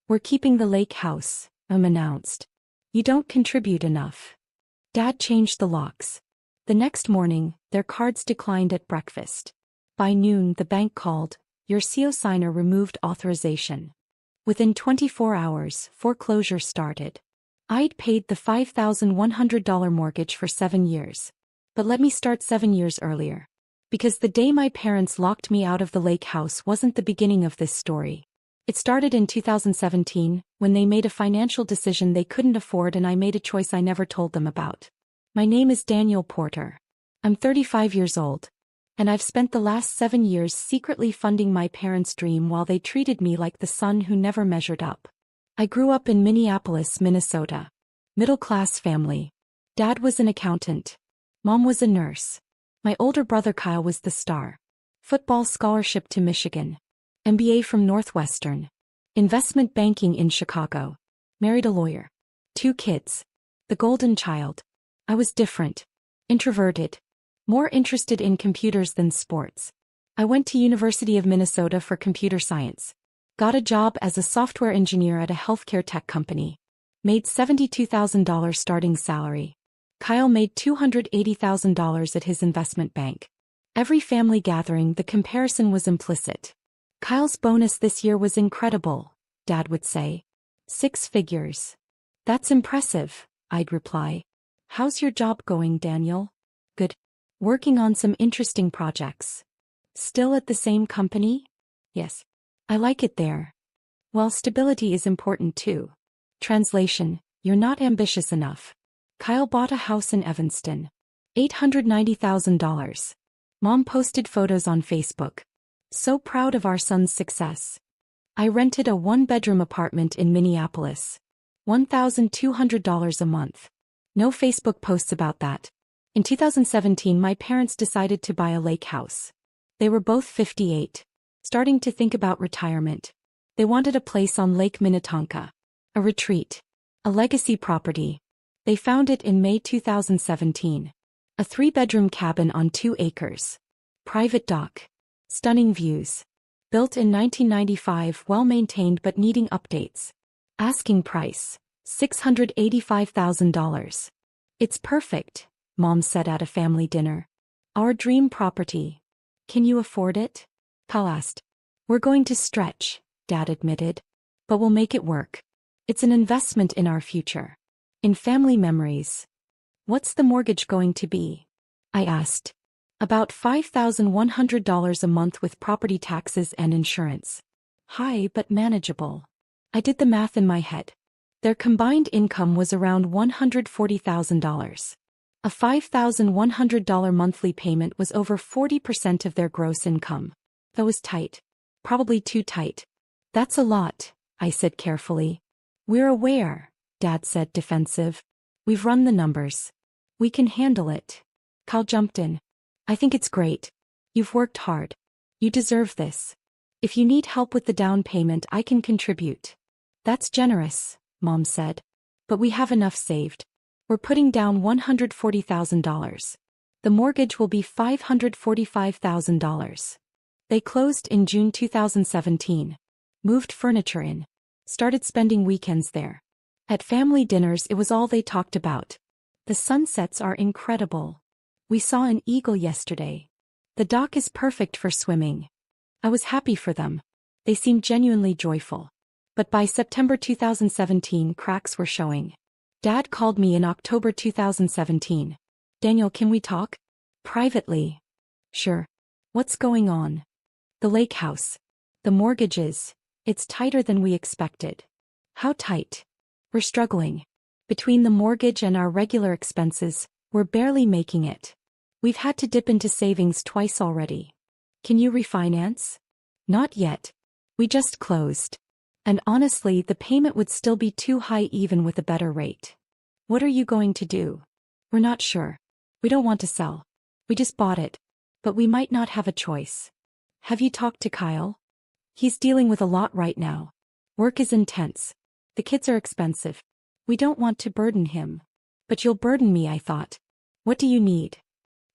"We're keeping the lake house," announced. "You don't contribute enough." Dad changed the locks. The next morning, their cards declined at breakfast. By noon, the bank called. "Your CO signer removed authorization." Within 24 hours, foreclosure started. I'd paid the $5,100 mortgage for 7 years. But let me start 7 years earlier. Because the day my parents locked me out of the lake house wasn't the beginning of this story. It started in 2017, when they made a financial decision they couldn't afford and I made a choice I never told them about. My name is Daniel Porter. I'm 35 years old. And I've spent the last 7 years secretly funding my parents' dream while they treated me like the son who never measured up. I grew up in Minneapolis, Minnesota. Middle-class family. Dad was an accountant. Mom was a nurse. My older brother Kyle was the star. Football scholarship to Michigan. MBA from Northwestern. Investment banking in Chicago. Married a lawyer. 2 kids. The golden child. I was different. Introverted. More interested in computers than sports. I went to University of Minnesota for computer science. Got a job as a software engineer at a healthcare tech company. Made $72,000 starting salary. Kyle made $280,000 at his investment bank. Every family gathering, the comparison was implicit. "Kyle's bonus this year was incredible," Dad would say. "6 figures. "That's impressive," I'd reply. "How's your job going, Daniel?" "Good. Working on some interesting projects." "Still at the same company?" "Yes. I like it there." "Well, stability is important too." Translation: "You're not ambitious enough." Kyle bought a house in Evanston. $890,000. Mom posted photos on Facebook. "So proud of our son's success." I rented a 1-bedroom apartment in Minneapolis. $1,200 a month. No Facebook posts about that. In 2017, my parents decided to buy a lake house. They were both 58. Starting to think about retirement. They wanted a place on Lake Minnetonka. A retreat. A legacy property. They found it in May 2017. A 3-bedroom cabin on 2 acres. Private dock. Stunning views. Built in 1995, well-maintained but needing updates. Asking price: $685,000. "It's perfect," Mom said at a family dinner. "Our dream property. Can you afford it?" Kyle asked. "We're going to stretch," Dad admitted. "But we'll make it work. It's an investment in our future. In family memories." "What's the mortgage going to be?" I asked. "About $5,100 a month with property taxes and insurance." "High but manageable." I did the math in my head. Their combined income was around $140,000. A $5,100 monthly payment was over 40% of their gross income. That was tight. Probably too tight. "That's a lot," I said carefully. "We're aware," Dad said, defensive. "We've run the numbers. We can handle it." Kyle jumped in. "I think it's great. You've worked hard. You deserve this. If you need help with the down payment, I can contribute." "That's generous," Mom said. "But we have enough saved. We're putting down $140,000. The mortgage will be $545,000. They closed in June 2017. Moved furniture in. Started spending weekends there. At family dinners, it was all they talked about. "The sunsets are incredible. We saw an eagle yesterday. The dock is perfect for swimming." I was happy for them. They seemed genuinely joyful. But by September 2017, cracks were showing. Dad called me in October 2017. "Daniel, can we talk?" "Privately." "Sure. What's going on?" "The lake house. The mortgages. It's tighter than we expected." "How tight?" "We're struggling. Between the mortgage and our regular expenses, we're barely making it. We've had to dip into savings twice already." "Can you refinance?" "Not yet. We just closed. And honestly, the payment would still be too high even with a better rate." "What are you going to do?" "We're not sure. We don't want to sell. We just bought it. But we might not have a choice." "Have you talked to Kyle?" "He's dealing with a lot right now. Work is intense. The kids are expensive. We don't want to burden him." "But you'll burden me," I thought. "What do you need?"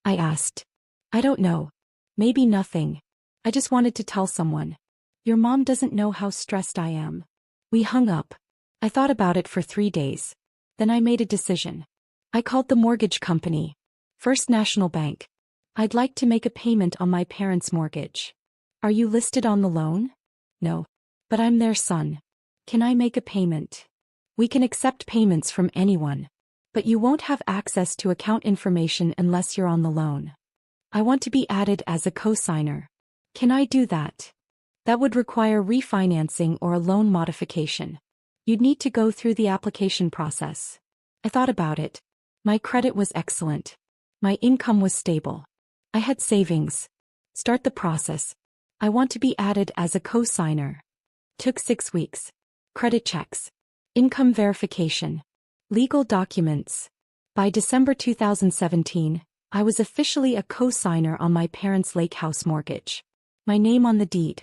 I asked. "I don't know. Maybe nothing. I just wanted to tell someone. Your mom doesn't know how stressed I am." We hung up. I thought about it for 3 days. Then I made a decision. I called the mortgage company. First National Bank. I'd like to make a payment on my parents' mortgage. Are you listed on the loan? No. But I'm their son. Can I make a payment? We can accept payments from anyone. But you won't have access to account information unless you're on the loan. I want to be added as a co-signer. Can I do that? That would require refinancing or a loan modification. You'd need to go through the application process. I thought about it. My credit was excellent. My income was stable. I had savings. Start the process. I want to be added as a co-signer. Took 6 weeks. Credit checks. Income verification. Legal documents. By December 2017, I was officially a co-signer on my parents' lake house mortgage. My name on the deed.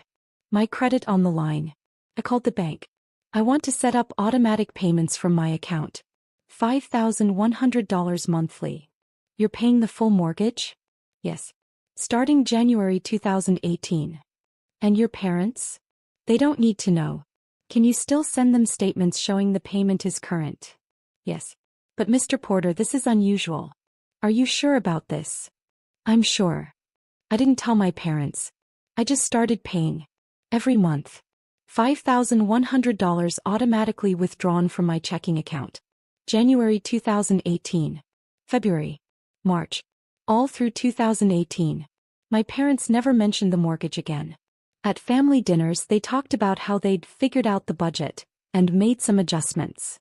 My credit on the line. I called the bank. I want to set up automatic payments from my account. $5,100 monthly. You're paying the full mortgage? Yes. Starting January 2018. And your parents? They don't need to know. Can you still send them statements showing the payment is current? Yes. But Mr. Porter, this is unusual. Are you sure about this? I'm sure. I didn't tell my parents. I just started paying. Every month. $5,100 automatically withdrawn from my checking account. January 2018. February. March. All through 2018. My parents never mentioned the mortgage again. At family dinners they talked about how they'd figured out the budget and made some adjustments.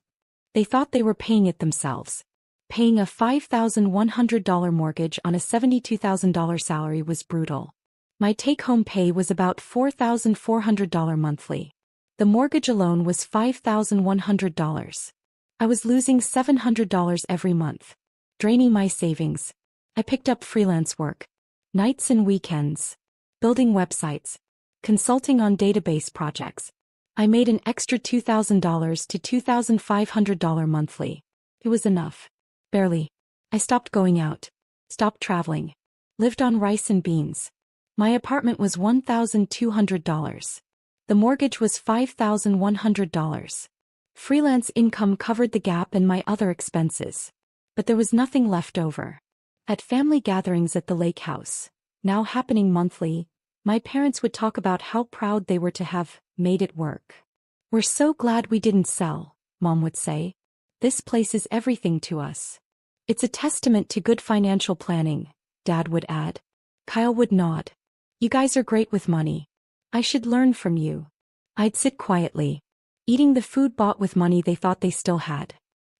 They thought they were paying it themselves. Paying a $5,100 mortgage on a $72,000 salary was brutal. My take-home pay was about $4,400 monthly. The mortgage alone was $5,100. I was losing $700 every month. Draining my savings. I picked up freelance work. Nights and weekends. Building websites. Consulting on database projects. I made an extra $2,000 to $2,500 monthly. It was enough. Barely. I stopped going out. Stopped traveling. Lived on rice and beans. My apartment was $1,200. The mortgage was $5,100. Freelance income covered the gap and my other expenses. But there was nothing left over. At family gatherings at the lake house, now happening monthly, my parents would talk about how proud they were to have made it work. We're so glad we didn't sell, Mom would say. This place is everything to us. It's a testament to good financial planning, Dad would add. Kyle would nod. You guys are great with money. I should learn from you. I'd sit quietly, eating the food bought with money they thought they still had.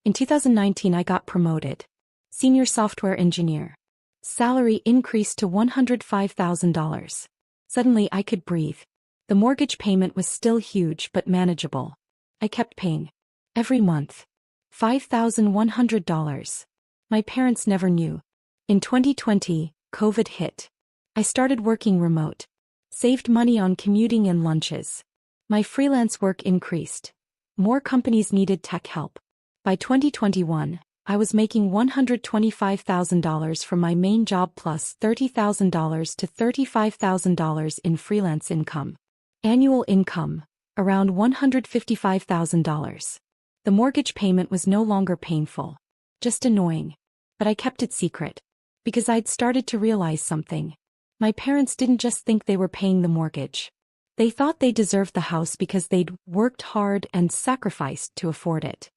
In 2019 I got promoted. Senior software engineer. Salary increased to $105,000. Suddenly I could breathe. The mortgage payment was still huge but manageable. I kept paying. Every month. $5,100. My parents never knew. In 2020, COVID hit. I started working remote. Saved money on commuting and lunches. My freelance work increased. More companies needed tech help. By 2021, I was making $125,000 from my main job plus $30,000 to $35,000 in freelance income. Annual income, around $155,000. The mortgage payment was no longer painful. Just annoying. But I kept it secret. Because I'd started to realize something. My parents didn't just think they were paying the mortgage. They thought they deserved the house because they'd worked hard and sacrificed to afford it.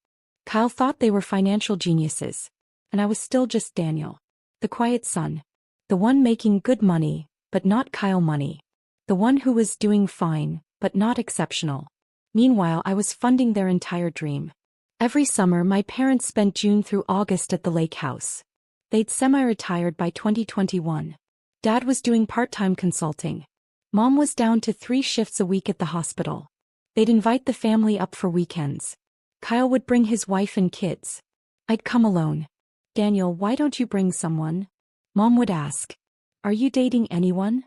Kyle thought they were financial geniuses. And I was still just Daniel. The quiet son. The one making good money, but not Kyle money. The one who was doing fine, but not exceptional. Meanwhile I was funding their entire dream. Every summer my parents spent June through August at the lake house. They'd semi-retired by 2021. Dad was doing part-time consulting. Mom was down to 3 shifts a week at the hospital. They'd invite the family up for weekends. Kyle would bring his wife and kids. I'd come alone. Daniel, why don't you bring someone? Mom would ask. Are you dating anyone?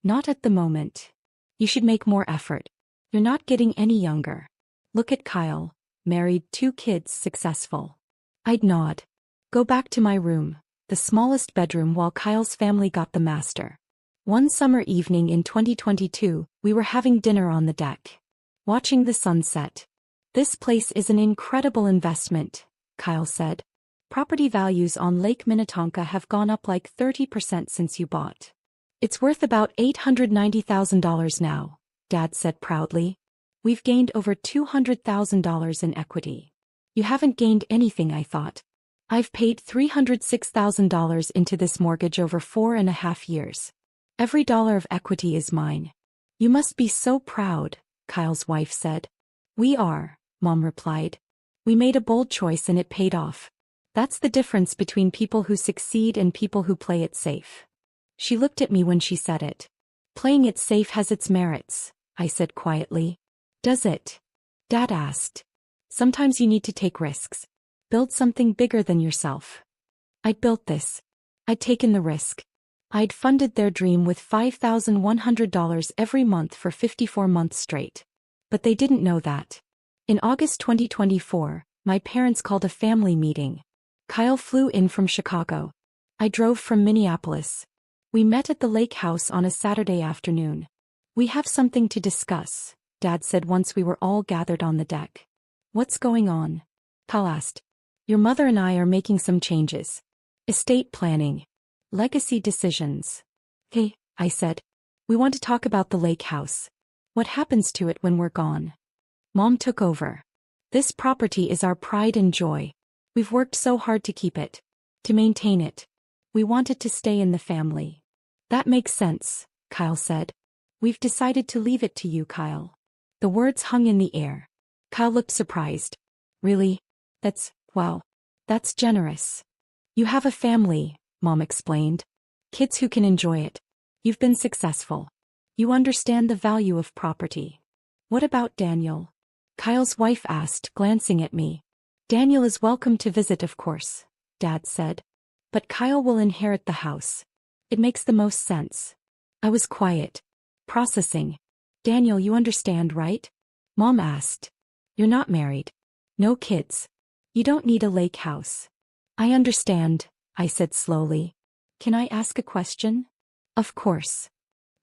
Not at the moment. You should make more effort. You're not getting any younger. Look at Kyle. Married, 2 kids, successful. I'd nod. Go back to my room, the smallest bedroom while Kyle's family got the master. One summer evening in 2022, we were having dinner on the deck. Watching the sunset. This place is an incredible investment, Kyle said. Property values on Lake Minnetonka have gone up like 30% since you bought. It's worth about $890,000 now, Dad said proudly. We've gained over $200,000 in equity. You haven't gained anything, I thought. I've paid $306,000 into this mortgage over 4.5 years. Every dollar of equity is mine. You must be so proud, Kyle's wife said. We are, Mom replied. We made a bold choice and it paid off. That's the difference between people who succeed and people who play it safe. She looked at me when she said it. Playing it safe has its merits, I said quietly. Does it? Dad asked. Sometimes you need to take risks. Build something bigger than yourself. I'd built this. I'd taken the risk. I'd funded their dream with $5,100 every month for 54 months straight. But they didn't know that. In August 2024, my parents called a family meeting. Kyle flew in from Chicago. I drove from Minneapolis. We met at the lake house on a Saturday afternoon. We have something to discuss, Dad said once we were all gathered on the deck. What's going on? Kyle asked. Your mother and I are making some changes. Estate planning. Legacy decisions. Hey, I said. We want to talk about the lake house. What happens to it when we're gone? Mom took over. This property is our pride and joy. We've worked so hard to keep it. To maintain it. We want it to stay in the family. That makes sense, Kyle said. We've decided to leave it to you, Kyle. The words hung in the air. Kyle looked surprised. Really? Wow. That's generous. You have a family, Mom explained. Kids who can enjoy it. You've been successful. You understand the value of property. What about Daniel? Kyle's wife asked, glancing at me. Daniel is welcome to visit, of course, Dad said. But Kyle will inherit the house. It makes the most sense. I was quiet. Processing. Daniel, you understand, right? Mom asked. You're not married. No kids. You don't need a lake house. I understand, I said slowly. Can I ask a question? Of course.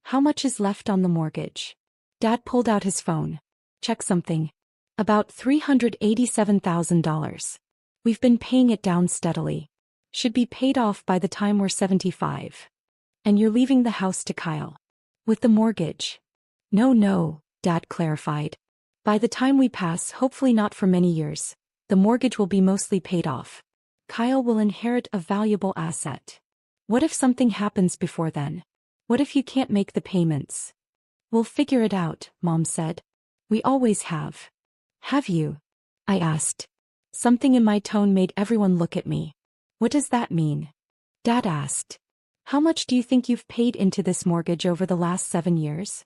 How much is left on the mortgage? Dad pulled out his phone. Check something. About $387,000. We've been paying it down steadily. Should be paid off by the time we're 75. And you're leaving the house to Kyle. With the mortgage. No, Dad clarified. By the time we pass, hopefully not for many years, the mortgage will be mostly paid off. Kyle will inherit a valuable asset. What if something happens before then? What if you can't make the payments? We'll figure it out, Mom said. We always have. Have you? I asked. Something in my tone made everyone look at me. What does that mean? Dad asked. How much do you think you've paid into this mortgage over the last 7 years?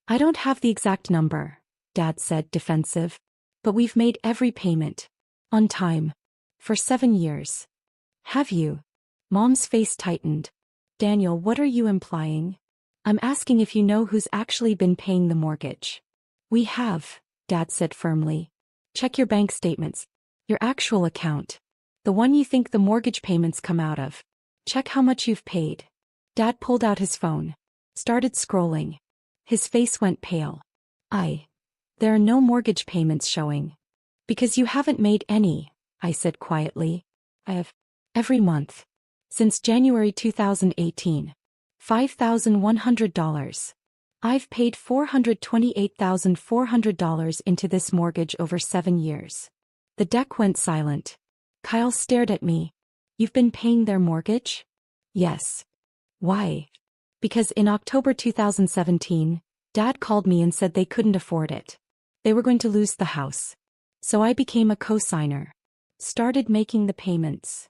I don't have the exact number, Dad said, defensive. But we've made every payment. On time. For 7 years. Have you? Mom's face tightened. Daniel, what are you implying? I'm asking if you know who's actually been paying the mortgage. We have, Dad said firmly. Check your bank statements. Your actual account. The one you think the mortgage payments come out of. Check how much you've paid. Dad pulled out his phone. Started scrolling. His face went pale. There are no mortgage payments showing. Because you haven't made any, I said quietly. I have. Every month. Since January 2018. $5,100. I've paid $428,400 into this mortgage over 7 years. The deck went silent. Kyle stared at me. You've been paying their mortgage? Yes. Why? Because in October 2017, Dad called me and said they couldn't afford it. They were going to lose the house. So I became a co-signer. Started making the payments.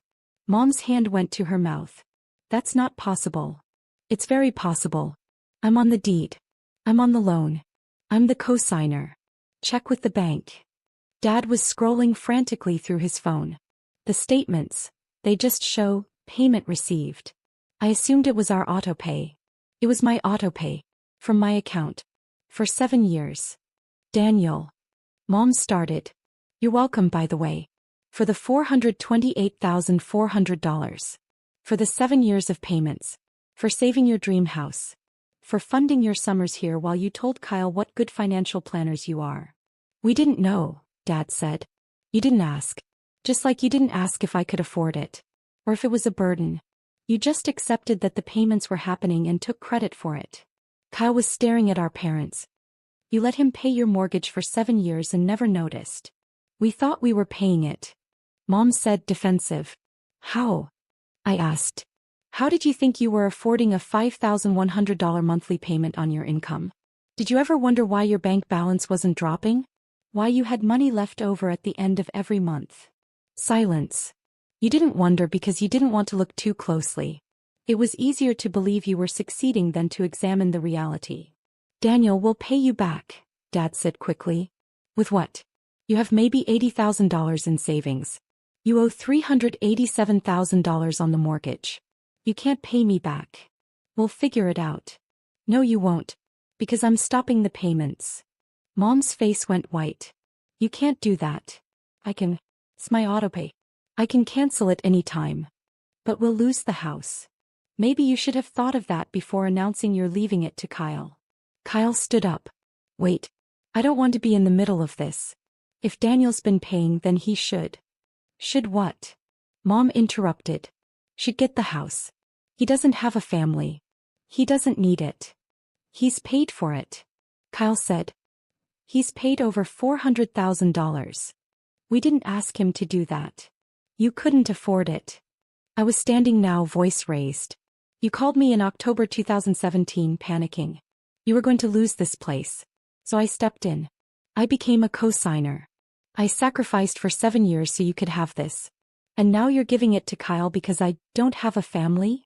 Mom's hand went to her mouth. That's not possible. It's very possible. I'm on the deed. I'm on the loan. I'm the co-signer. Check with the bank. Dad was scrolling frantically through his phone. The statements, they just show, payment received. I assumed it was our autopay. It was my autopay. From my account. For 7 years. Daniel. Mom started. You're welcome, by the way. For the $428,400. For the 7 years of payments. For saving your dream house. For funding your summers here while you told Kyle what good financial planners you are. We didn't know, Dad said. You didn't ask. Just like you didn't ask if I could afford it. Or if it was a burden. You just accepted that the payments were happening and took credit for it. Kyle was staring at our parents. You let him pay your mortgage for 7 years and never noticed. We thought we were paying it. Mom said, defensive. How? I asked. How did you think you were affording a $5,100 monthly payment on your income? Did you ever wonder why your bank balance wasn't dropping? Why you had money left over at the end of every month? Silence. You didn't wonder because you didn't want to look too closely. It was easier to believe you were succeeding than to examine the reality. Daniel will pay you back, Dad said quickly. With what? You have maybe $80,000 in savings. You owe $387,000 on the mortgage. You can't pay me back. We'll figure it out. No, you won't. Because I'm stopping the payments. Mom's face went white. You can't do that. I can. It's my autopay. I can cancel it any time. But we'll lose the house. Maybe you should have thought of that before announcing you're leaving it to Kyle. Kyle stood up. Wait. I don't want to be in the middle of this. If Daniel's been paying, then he should. Should what? Mom interrupted. Should get the house. He doesn't have a family. He doesn't need it. He's paid for it. Kyle said. He's paid over $400,000. We didn't ask him to do that. You couldn't afford it. I was standing now, voice raised. You called me in October 2017, panicking. You were going to lose this place. So I stepped in. I became a co-signer. I sacrificed for 7 years so you could have this. And now you're giving it to Kyle because I don't have a family?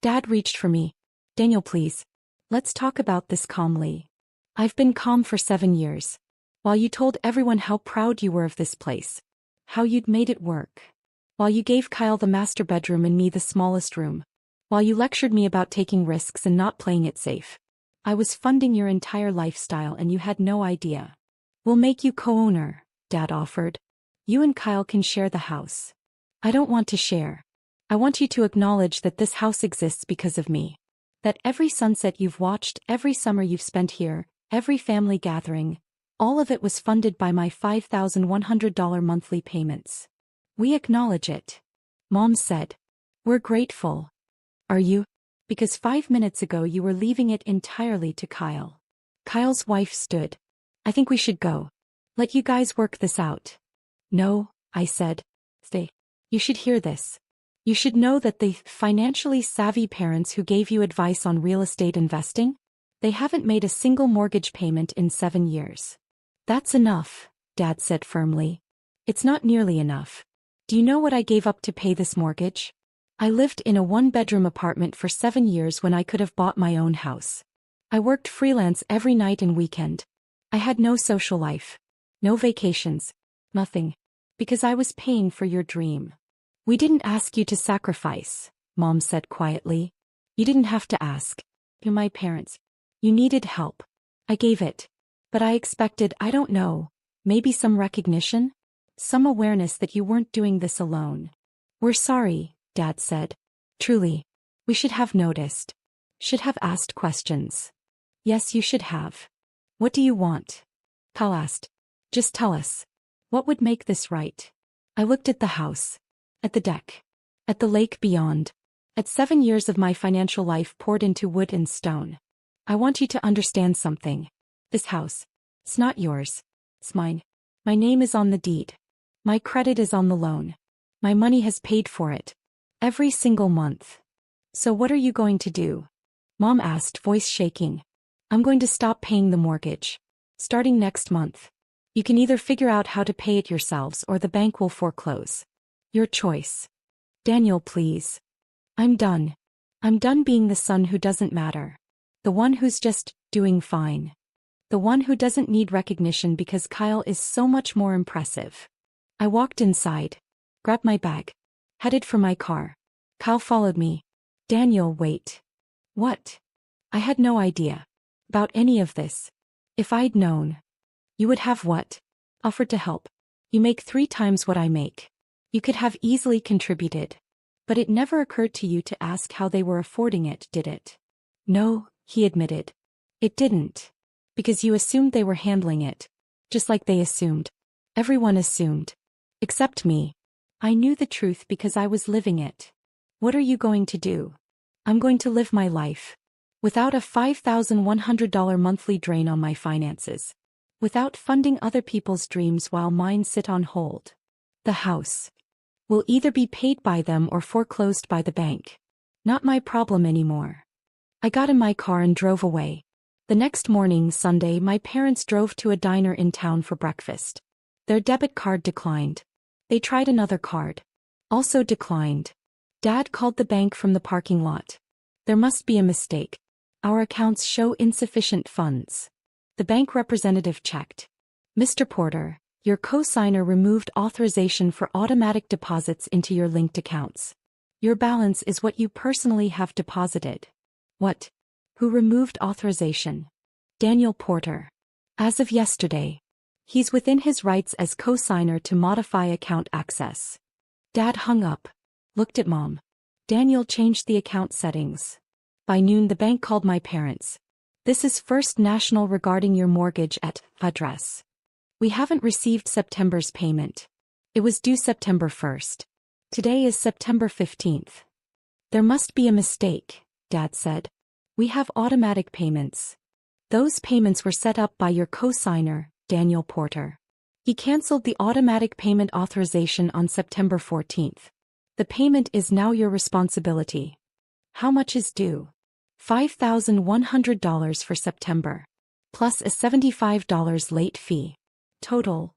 Dad reached for me. Daniel, please. Let's talk about this calmly. I've been calm for 7 years. While you told everyone how proud you were of this place. How you'd made it work. While you gave Kyle the master bedroom and me the smallest room. While you lectured me about taking risks and not playing it safe. I was funding your entire lifestyle and you had no idea. We'll make you co-owner, Dad offered. You and Kyle can share the house. I don't want to share. I want you to acknowledge that this house exists because of me. That every sunset you've watched, every summer you've spent here, every family gathering, all of it was funded by my $5,100 monthly payments. We acknowledge it. Mom said. We're grateful. Are you? Because 5 minutes ago you were leaving it entirely to Kyle. Kyle's wife stood. I think we should go. Let you guys work this out. No, I said. Stay. You should hear this. You should know that the financially savvy parents who gave you advice on real estate investing, they haven't made a single mortgage payment in 7 years. That's enough, Dad said firmly. It's not nearly enough. Do you know what I gave up to pay this mortgage? I lived in a 1-bedroom apartment for 7 years when I could have bought my own house. I worked freelance every night and weekend. I had no social life. No vacations. Nothing. Because I was paying for your dream. We didn't ask you to sacrifice, Mom said quietly. You didn't have to ask. You're my parents. You needed help. I gave it. But I expected, I don't know, maybe some recognition? Some awareness that you weren't doing this alone. We're sorry, Dad said. Truly. We should have noticed. Should have asked questions. Yes, you should have. What do you want? Kyle asked. Just tell us. What would make this right? I looked at the house. At the deck. At the lake beyond. At 7 years of my financial life poured into wood and stone. I want you to understand something. This house. It's not yours. It's mine. My name is on the deed. My credit is on the loan. My money has paid for it. Every single month. So what are you going to do? Mom asked, voice shaking. I'm going to stop paying the mortgage. Starting next month. You can either figure out how to pay it yourselves or the bank will foreclose. Your choice. Daniel, please. I'm done. I'm done being the son who doesn't matter. The one who's just doing fine. The one who doesn't need recognition because Kyle is so much more impressive. I walked inside. Grabbed my bag. Headed for my car. Kyle followed me. Daniel, wait. What? I had no idea. About any of this. If I'd known. You would have what? Offered to help. You make 3 times what I make. You could have easily contributed. But it never occurred to you to ask how they were affording it, did it? No, he admitted. It didn't. Because you assumed they were handling it. Just like they assumed. Everyone assumed. Except me. I knew the truth because I was living it. What are you going to do? I'm going to live my life. Without a $5,100 monthly drain on my finances. Without funding other people's dreams while mine sit on hold. The house will either be paid by them or foreclosed by the bank. Not my problem anymore. I got in my car and drove away. The next morning, Sunday, my parents drove to a diner in town for breakfast. Their debit card declined. They tried another card. Also declined. Dad called the bank from the parking lot. There must be a mistake. Our accounts show insufficient funds. The bank representative checked. Mr. Porter, your co-signer removed authorization for automatic deposits into your linked accounts. Your balance is what you personally have deposited. What? Who removed authorization? Daniel Porter. As of yesterday. He's within his rights as co-signer to modify account access. Dad hung up. Looked at Mom. Daniel changed the account settings. By noon the bank called my parents. This is First National regarding your mortgage at address. We haven't received September's payment. It was due September 1st. Today is September 15th. There must be a mistake, Dad said. We have automatic payments. Those payments were set up by your co-signer, Daniel Porter. He canceled the automatic payment authorization on September 14th. The payment is now your responsibility. How much is due? $5,100 for September. Plus a $75 late fee. Total,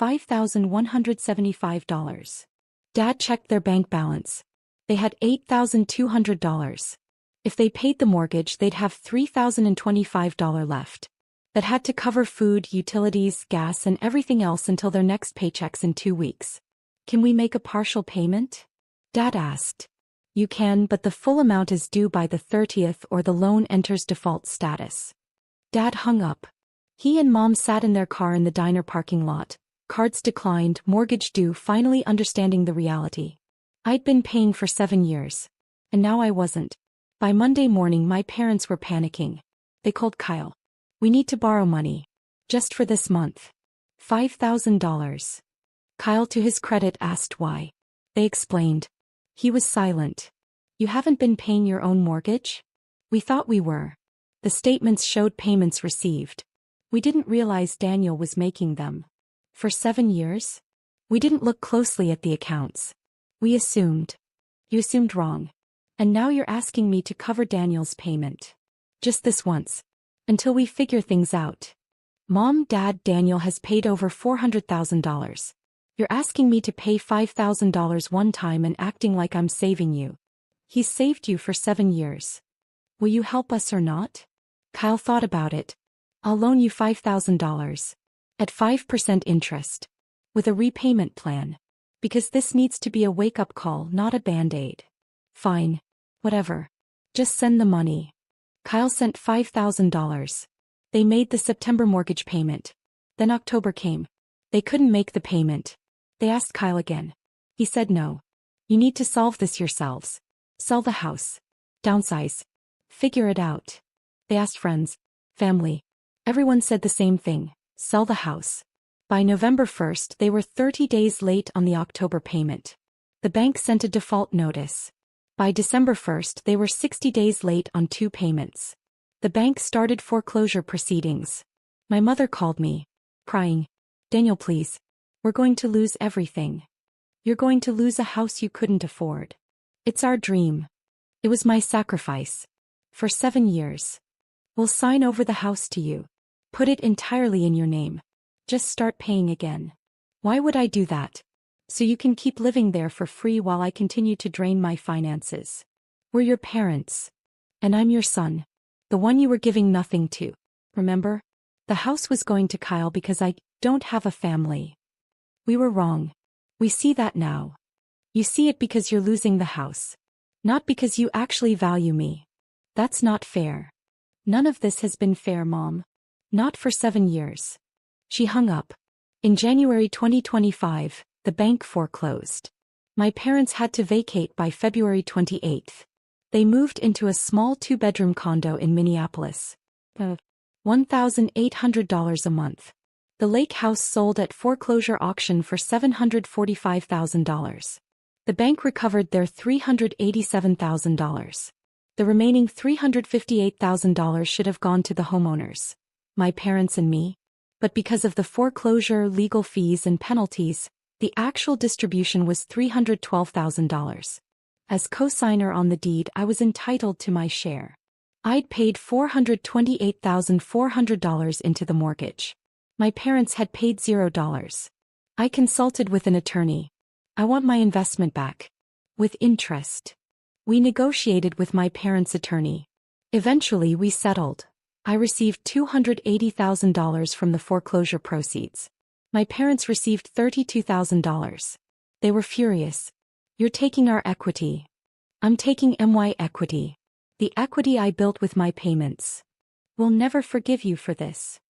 $5,175. Dad checked their bank balance. They had $8,200. If they paid the mortgage, they'd have $3,025 left. That had to cover food, utilities, gas, and everything else until their next paychecks in 2 weeks. Can we make a partial payment? Dad asked. You can, but the full amount is due by the 30th or the loan enters default status. Dad hung up. He and Mom sat in their car in the diner parking lot. Cards declined, mortgage due, finally understanding the reality. I'd been paying for 7 years. And now I wasn't. By Monday morning my parents were panicking. They called Kyle. We need to borrow money. Just for this month. $5,000. Kyle, to his credit, asked why. They explained. He was silent. You haven't been paying your own mortgage? We thought we were. The statements showed payments received. We didn't realize Daniel was making them. For 7 years? We didn't look closely at the accounts. We assumed. You assumed wrong. And now you're asking me to cover Daniel's payment. Just this once. Until we figure things out. Mom, Dad, Daniel has paid over $400,000. You're asking me to pay $5,000 one time and acting like I'm saving you. He's saved you for 7 years. Will you help us or not? Kyle thought about it. I'll loan you $5,000. At 5% interest. With a repayment plan. Because this needs to be a wake-up call, not a band-aid. Fine. Whatever. Just send the money. Kyle sent $5,000. They made the September mortgage payment. Then October came. They couldn't make the payment. They asked Kyle again. He said no. You need to solve this yourselves. Sell the house. Downsize. Figure it out. They asked friends. Family. Everyone said the same thing. Sell the house. By November 1st they were 30 days late on the October payment. The bank sent a default notice. By December 1st they were 60 days late on 2 payments. The bank started foreclosure proceedings. My mother called me. Crying. Daniel, please. We're going to lose everything. You're going to lose a house you couldn't afford. It's our dream. It was my sacrifice. For 7 years. We'll sign over the house to you. Put it entirely in your name. Just start paying again. Why would I do that? So you can keep living there for free while I continue to drain my finances. We're your parents. And I'm your son. The one you were giving nothing to. Remember? The house was going to Kyle because I don't have a family. We were wrong. We see that now. You see it because you're losing the house. Not because you actually value me. That's not fair. None of this has been fair, Mom. Not for 7 years. She hung up. In January 2025, the bank foreclosed. My parents had to vacate by February 28th. They moved into a small 2-bedroom condo in Minneapolis. $1,800 a month. The lake house sold at foreclosure auction for $745,000. The bank recovered their $387,000. The remaining $358,000 should have gone to the homeowners, my parents and me. But because of the foreclosure, legal fees and penalties, the actual distribution was $312,000. As co-signer on the deed, I was entitled to my share. I'd paid $428,400 into the mortgage. My parents had paid $0. I consulted with an attorney. I want my investment back. With interest. We negotiated with my parents' attorney. Eventually we settled. I received $280,000 from the foreclosure proceeds. My parents received $32,000. They were furious. You're taking our equity. I'm taking my equity. The equity I built with my payments. We'll never forgive you for this.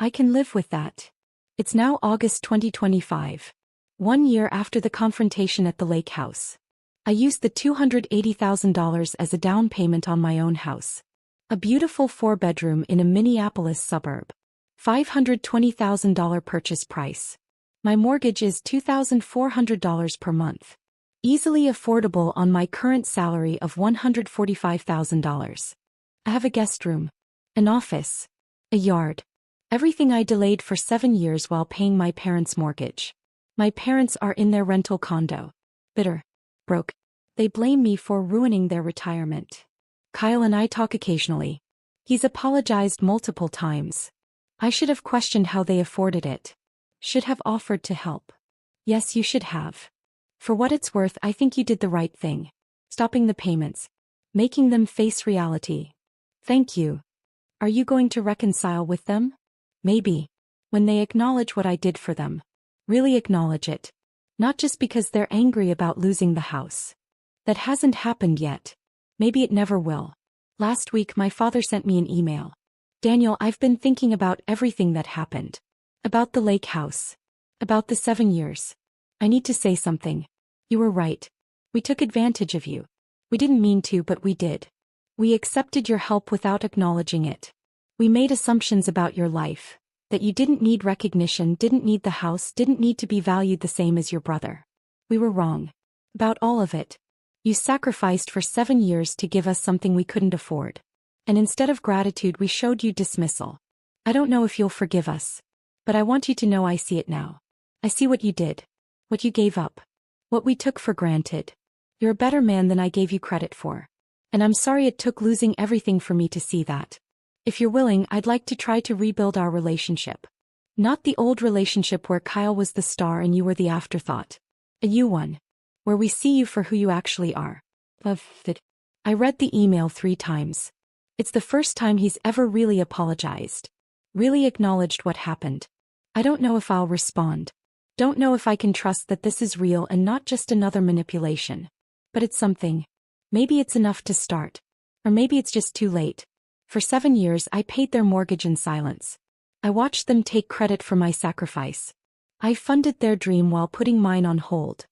I can live with that. It's now August 2025. 1 year after the confrontation at the lake house. I used the $280,000 as a down payment on my own house. A beautiful 4-bedroom in a Minneapolis suburb. $520,000 purchase price. My mortgage is $2,400 per month. Easily affordable on my current salary of $145,000. I have a guest room. An office. A yard. Everything I delayed for 7 years while paying my parents' mortgage. My parents are in their rental condo. Bitter. Broke. They blame me for ruining their retirement. Kyle and I talk occasionally. He's apologized multiple times. I should have questioned how they afforded it. Should have offered to help. Yes, you should have. For what it's worth, I think you did the right thing. Stopping the payments. Making them face reality. Thank you. Are you going to reconcile with them? Maybe. When they acknowledge what I did for them. Really acknowledge it. Not just because they're angry about losing the house. That hasn't happened yet. Maybe it never will. Last week my father sent me an email. Daniel, I've been thinking about everything that happened. About the lake house. About the 7 years. I need to say something. You were right. We took advantage of you. We didn't mean to, but we did. We accepted your help without acknowledging it. We made assumptions about your life. That you didn't need recognition, didn't need the house, didn't need to be valued the same as your brother. We were wrong. About all of it. You sacrificed for 7 years to give us something we couldn't afford. And instead of gratitude, we showed you dismissal. I don't know if you'll forgive us. But I want you to know I see it now. I see what you did. What you gave up. What we took for granted. You're a better man than I gave you credit for. And I'm sorry it took losing everything for me to see that. If you're willing, I'd like to try to rebuild our relationship. Not the old relationship where Kyle was the star and you were the afterthought. A new one. Where we see you for who you actually are. I read the email 3 times. It's the first time he's ever really apologized. Really acknowledged what happened. I don't know if I'll respond. Don't know if I can trust that this is real and not just another manipulation. But it's something. Maybe it's enough to start. Or maybe it's just too late. For 7 years I paid their mortgage in silence. I watched them take credit for my sacrifice. I funded their dream while putting mine on hold.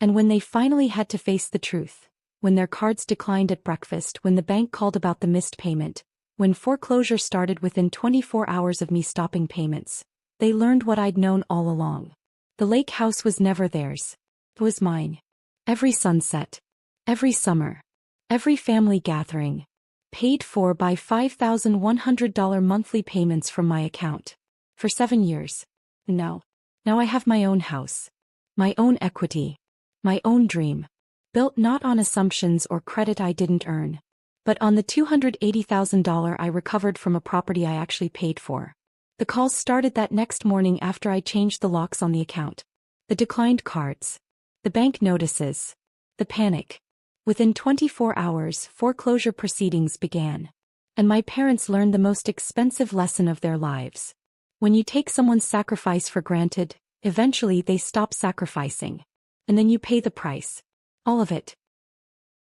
And when they finally had to face the truth, when their cards declined at breakfast, when the bank called about the missed payment, when foreclosure started within 24 hours of me stopping payments, they learned what I'd known all along. The lake house was never theirs. It was mine. Every sunset. Every summer. Every family gathering. Paid for by $5,100 monthly payments from my account. For 7 years. Now I have my own house. My own equity. My own dream. Built not on assumptions or credit I didn't earn. But on the $280,000 I recovered from a property I actually paid for. The calls started that next morning after I changed the locks on the account. The declined cards. The bank notices. The panic. Within 24 hours, foreclosure proceedings began. And my parents learned the most expensive lesson of their lives. When you take someone's sacrifice for granted, eventually they stop sacrificing. And then you pay the price. All of it.